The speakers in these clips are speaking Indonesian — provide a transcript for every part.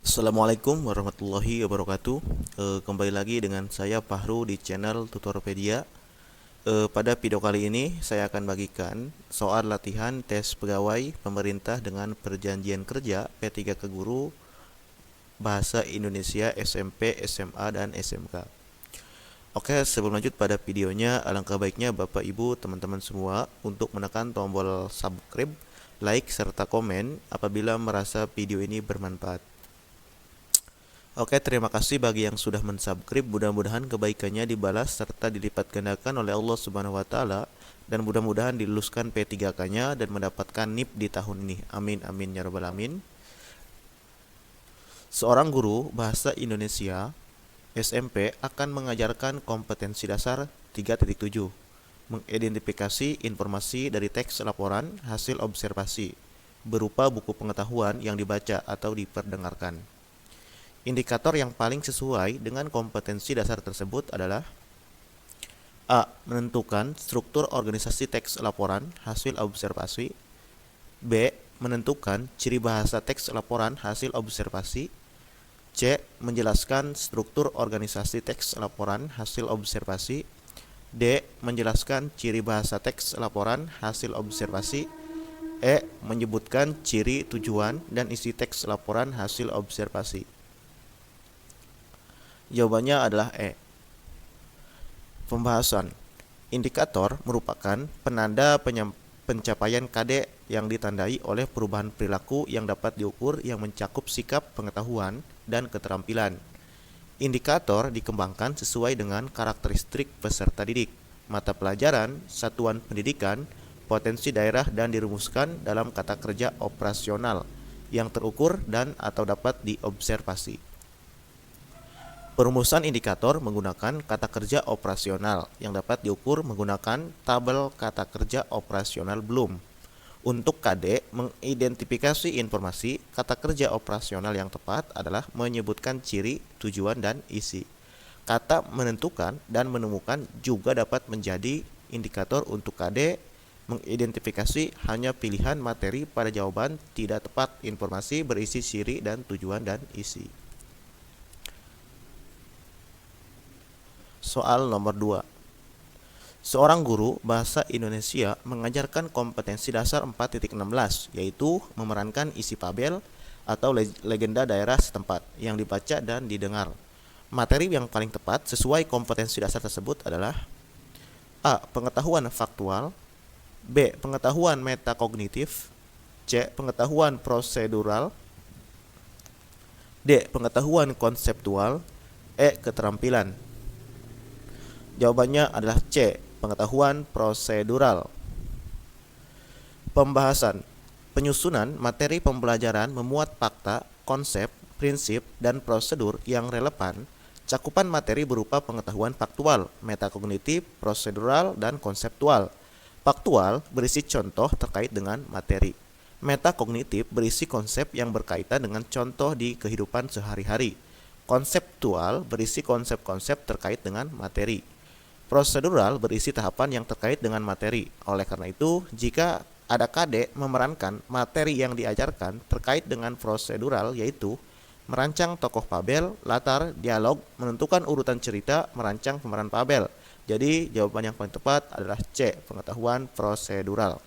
Assalamualaikum warahmatullahi wabarakatuh. Kembali lagi dengan saya Fahru di channel Tutorpedia. Pada video kali ini saya akan bagikan soal latihan tes pegawai pemerintah dengan perjanjian kerja P3 ke guru Bahasa Indonesia SMP, SMA, dan SMK. Oke, sebelum lanjut pada videonya, alangkah baiknya Bapak Ibu teman-teman semua untuk menekan tombol subscribe, like, serta komen apabila merasa video ini bermanfaat. Oke, terima kasih bagi yang sudah mensubscribe. Mudah-mudahan kebaikannya dibalas serta dilipat gandakan oleh Allah Subhanahu wa taala dan mudah-mudahan diluluskan P3K-nya dan mendapatkan NIP di tahun ini. Amin amin ya rabbal alamin. Seorang guru bahasa Indonesia SMP akan mengajarkan kompetensi dasar 3.7, mengidentifikasi informasi dari teks laporan hasil observasi berupa buku pengetahuan yang dibaca atau diperdengarkan. Indikator yang paling sesuai dengan kompetensi dasar tersebut adalah A. Menentukan struktur organisasi teks laporan hasil observasi. B. Menentukan ciri bahasa teks laporan hasil observasi. C. Menjelaskan struktur organisasi teks laporan hasil observasi. D. Menjelaskan ciri bahasa teks laporan hasil observasi. E. Menyebutkan ciri, tujuan, dan isi teks laporan hasil observasi. Jawabannya adalah E. Pembahasan. Indikator merupakan penanda pencapaian KD yang ditandai oleh perubahan perilaku yang dapat diukur yang mencakup sikap, pengetahuan, dan keterampilan. Indikator dikembangkan sesuai dengan karakteristik peserta didik, mata pelajaran, satuan pendidikan, potensi daerah, dan dirumuskan dalam kata kerja operasional yang terukur dan atau dapat diobservasi. Perumusan indikator menggunakan kata kerja operasional yang dapat diukur menggunakan tabel kata kerja operasional Bloom. Untuk KD, mengidentifikasi informasi, kata kerja operasional yang tepat adalah menyebutkan ciri, tujuan, dan isi. Kata menentukan dan menemukan juga dapat menjadi indikator untuk KD, mengidentifikasi hanya pilihan materi pada jawaban tidak tepat informasi berisi ciri dan tujuan dan isi. Soal nomor 2. Seorang guru bahasa Indonesia mengajarkan kompetensi dasar 4.16, yaitu memerankan isi fabel atau legenda daerah setempat yang dibaca dan didengar. Materi yang paling tepat sesuai kompetensi dasar tersebut adalah A. Pengetahuan faktual. B. Pengetahuan metakognitif. C. Pengetahuan prosedural. D. Pengetahuan konseptual. E. Keterampilan. Jawabannya adalah C. Pengetahuan prosedural. Pembahasan. Penyusunan materi pembelajaran memuat fakta, konsep, prinsip, dan prosedur yang relevan. Cakupan materi berupa pengetahuan faktual, metakognitif, prosedural, dan konseptual. Faktual berisi contoh terkait dengan materi. Metakognitif berisi konsep yang berkaitan dengan contoh di kehidupan sehari-hari. Konseptual berisi konsep-konsep terkait dengan materi. Prosedural berisi tahapan yang terkait dengan materi. Oleh karena itu, jika ada KD memerankan materi yang diajarkan terkait dengan prosedural, yaitu merancang tokoh fabel, latar, dialog, menentukan urutan cerita, merancang pemeran fabel. Jadi, jawaban yang paling tepat adalah C. Pengetahuan prosedural.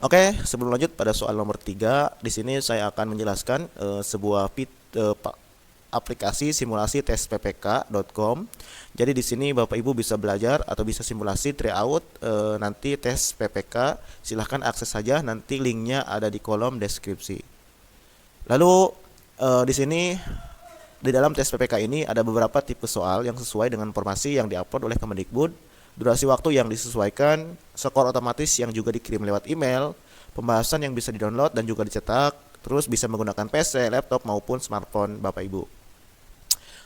Oke, sebelum lanjut pada soal nomor 3, di sini saya akan menjelaskan sebuah aplikasi simulasi tes ppk.com. Jadi di sini Bapak Ibu bisa belajar atau bisa simulasi tryout nanti tes PPK. Silahkan akses saja, nanti linknya ada di kolom deskripsi. Lalu di sini di dalam tes PPK ini ada beberapa tipe soal yang sesuai dengan informasi yang diupload oleh Kemendikbud, durasi waktu yang disesuaikan, skor otomatis yang juga dikirim lewat email, pembahasan yang bisa didownload dan juga dicetak, terus bisa menggunakan PC, laptop maupun smartphone Bapak Ibu.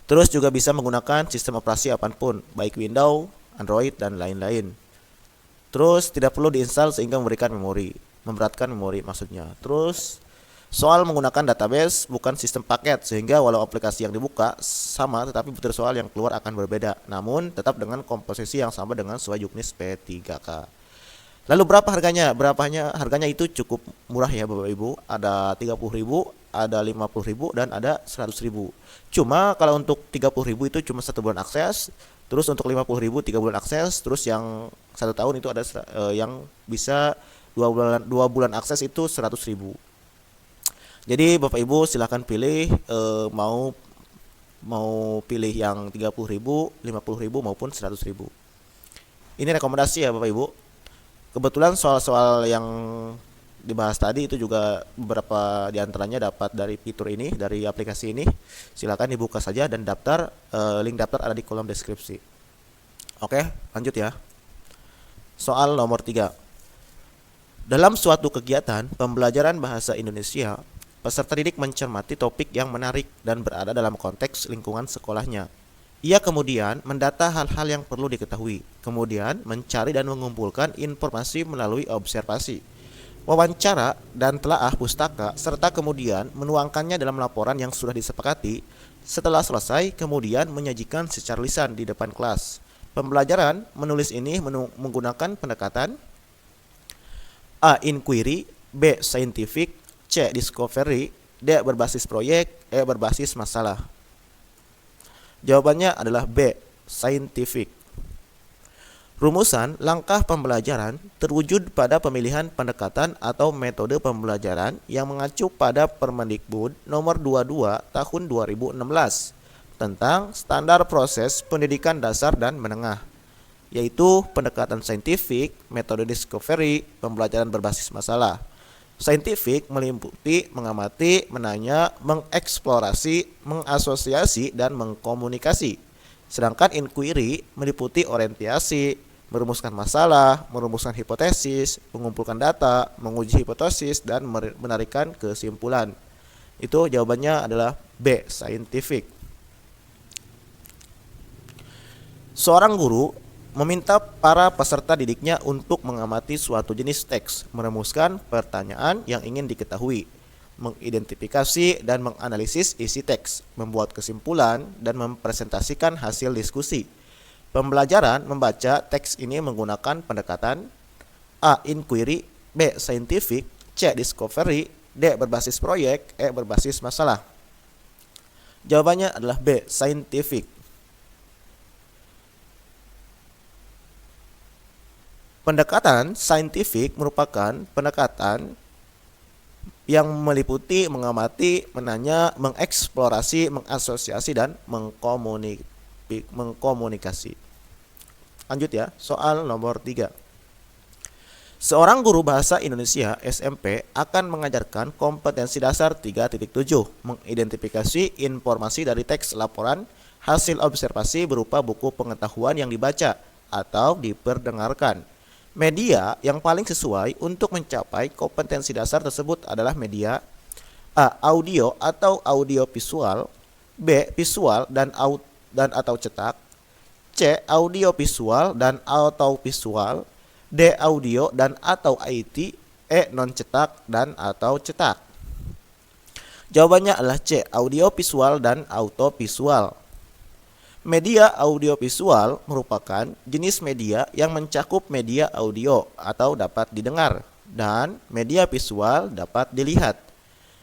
Terus juga bisa menggunakan sistem operasi apapun, baik Windows, Android, dan lain-lain. Terus tidak perlu diinstal sehingga memberatkan memori maksudnya. Terus soal menggunakan database bukan sistem paket sehingga walau aplikasi yang dibuka sama tetapi butir soal yang keluar akan berbeda. Namun tetap dengan komposisi yang sama dengan sesuai juknis P3K. Lalu berapa harganya? Harganya itu cukup murah ya Bapak Ibu. Ada 30.000, ada 50.000, dan ada 100.000. Cuma kalau untuk 30.000 itu cuma 1 bulan akses. Terus untuk 50.000 3 bulan akses. Terus yang 1 tahun itu ada yang bisa 2 bulan akses itu 100.000. Jadi Bapak Ibu silahkan pilih mau pilih yang 30.000, 50.000 maupun 100.000. Ini rekomendasi ya Bapak Ibu. Kebetulan soal-soal yang dibahas tadi itu juga beberapa diantaranya dapat dari fitur ini, dari aplikasi ini. Silakan dibuka saja dan daftar, link daftar ada di kolom deskripsi. Oke, lanjut ya. Soal nomor 3. Dalam suatu kegiatan pembelajaran bahasa Indonesia, peserta didik mencermati topik yang menarik dan berada dalam konteks lingkungan sekolahnya. Ia kemudian mendata hal-hal yang perlu diketahui, kemudian mencari dan mengumpulkan informasi melalui observasi, wawancara, dan telaah pustaka, serta kemudian menuangkannya dalam laporan yang sudah disepakati. Setelah selesai, kemudian menyajikan secara lisan di depan kelas. Pembelajaran menulis ini menggunakan pendekatan A. Inquiry, B. Scientific, C. Discovery, D. Berbasis proyek, E. Berbasis masalah. Jawabannya adalah B. Scientific. Rumusan langkah pembelajaran terwujud pada pemilihan pendekatan atau metode pembelajaran yang mengacu pada Permendikbud nomor 22 tahun 2016 tentang standar proses pendidikan dasar dan menengah, yaitu pendekatan saintifik, metode discovery, pembelajaran berbasis masalah. Saintifik meliputi mengamati, menanya, mengeksplorasi, mengasosiasi, dan mengkomunikasi. Sedangkan inquiry meliputi orientasi, merumuskan masalah, merumuskan hipotesis, mengumpulkan data, menguji hipotesis, dan menarikan kesimpulan. Itu jawabannya adalah B. Scientific. Seorang guru meminta para peserta didiknya untuk mengamati suatu jenis teks, merumuskan pertanyaan yang ingin diketahui, mengidentifikasi dan menganalisis isi teks, membuat kesimpulan, dan mempresentasikan hasil diskusi. Pembelajaran membaca teks ini menggunakan pendekatan A. Inquiry, B. Scientific, C. Discovery, D. Berbasis proyek, E. Berbasis masalah. Jawabannya adalah B. Scientific. Pendekatan saintifik merupakan pendekatan yang meliputi mengamati, menanya, mengeksplorasi, mengasosiasi, dan mengkomunikasi. Lanjut ya, soal nomor 3. Seorang guru bahasa Indonesia SMP akan mengajarkan kompetensi dasar 3.7, mengidentifikasi informasi dari teks laporan hasil observasi berupa buku pengetahuan yang dibaca atau diperdengarkan. Media yang paling sesuai untuk mencapai kompetensi dasar tersebut adalah media A. Audio atau audiovisual, B. Visual dan atau cetak, C. Audiovisual dan atau visual, D. Audio dan atau IT, E. Non cetak dan atau cetak. Jawabannya adalah C. Audiovisual dan autovisual. Media audiovisual merupakan jenis media yang mencakup media audio atau dapat didengar dan media visual dapat dilihat.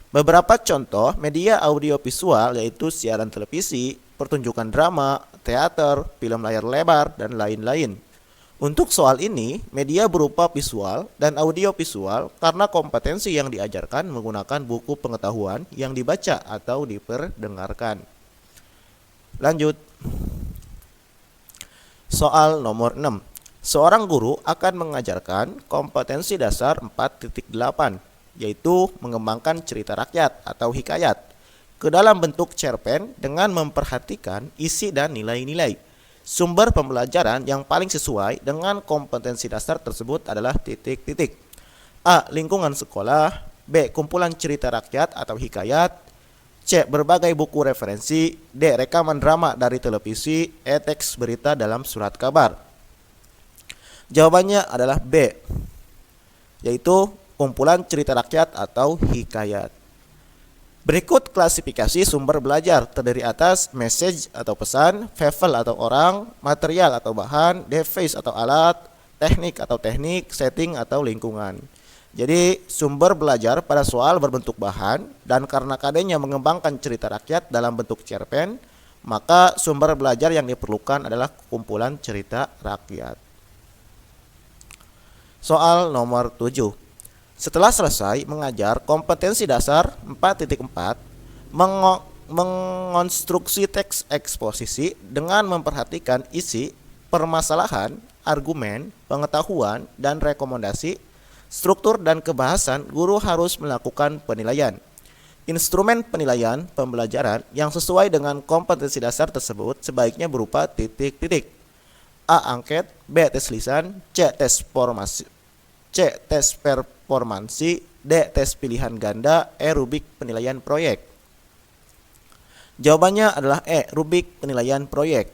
Beberapa contoh media audiovisual yaitu siaran televisi, pertunjukan drama, teater, film layar lebar, dan lain-lain. Untuk soal ini, media berupa visual dan audiovisual karena kompetensi yang diajarkan menggunakan buku pengetahuan yang dibaca atau diperdengarkan. Lanjut. Soal nomor 6. Seorang guru akan mengajarkan kompetensi dasar 4.8, yaitu mengembangkan cerita rakyat atau hikayat ke dalam bentuk cerpen dengan memperhatikan isi dan nilai-nilai. Sumber pembelajaran yang paling sesuai dengan kompetensi dasar tersebut adalah titik-titik. A. Lingkungan sekolah, B. Kumpulan cerita rakyat atau hikayat, C. Berbagai buku referensi, D. Rekaman drama dari televisi, E. Teks berita dalam surat kabar. Jawabannya adalah B, yaitu kumpulan cerita rakyat atau hikayat. Berikut klasifikasi sumber belajar terdiri atas message atau pesan, fable atau orang, material atau bahan, device atau alat, teknik atau teknik, setting atau lingkungan. Jadi sumber belajar pada soal berbentuk bahan, dan karena KD-nya mengembangkan cerita rakyat dalam bentuk cerpen, maka sumber belajar yang diperlukan adalah kumpulan cerita rakyat. Soal nomor 7. Setelah selesai mengajar kompetensi dasar 4.4, mengonstruksi teks eksposisi dengan memperhatikan isi, permasalahan, argumen, pengetahuan, dan rekomendasi, struktur dan kebahasan, guru harus melakukan penilaian. Instrumen penilaian pembelajaran yang sesuai dengan kompetensi dasar tersebut sebaiknya berupa titik-titik. A. Angket, B. Tes lisan, C. Tes performansi, D. Tes pilihan ganda, E. Rubrik penilaian proyek. Jawabannya adalah E. Rubrik penilaian proyek.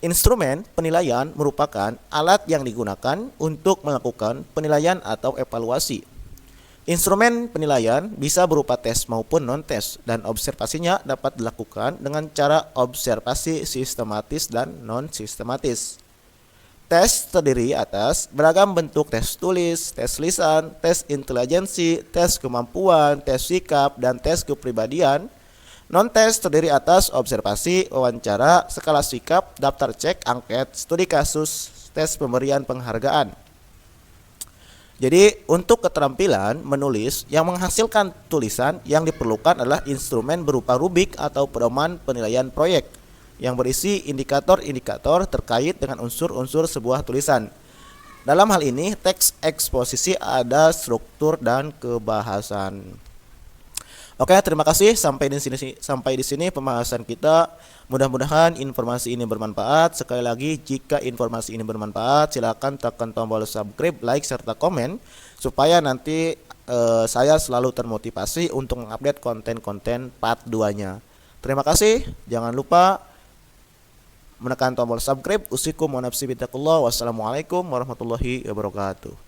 Instrumen penilaian merupakan alat yang digunakan untuk melakukan penilaian atau evaluasi. Instrumen penilaian bisa berupa tes maupun non-tes, dan observasinya dapat dilakukan dengan cara observasi sistematis dan non-sistematis. Tes terdiri atas beragam bentuk tes tulis, tes lisan, tes intelijensi, tes kemampuan, tes sikap, dan tes kepribadian. Non-tes terdiri atas observasi, wawancara, skala sikap, daftar cek, angket, studi kasus, tes pemberian penghargaan. Jadi untuk keterampilan menulis yang menghasilkan tulisan, yang diperlukan adalah instrumen berupa rubrik atau pedoman penilaian proyek yang berisi indikator-indikator terkait dengan unsur-unsur sebuah tulisan. Dalam hal ini teks eksposisi ada struktur dan kebahasan. Oke, terima kasih sampai di sini pembahasan kita. Mudah-mudahan informasi ini bermanfaat. Sekali lagi, jika informasi ini bermanfaat, silakan tekan tombol subscribe, like serta komen supaya nanti saya selalu termotivasi untuk mengupdate konten-konten part 2-nya. Terima kasih. Jangan lupa menekan tombol subscribe. Usikum wa nafsi bittaqullah. Wassalamualaikum warahmatullahi wabarakatuh.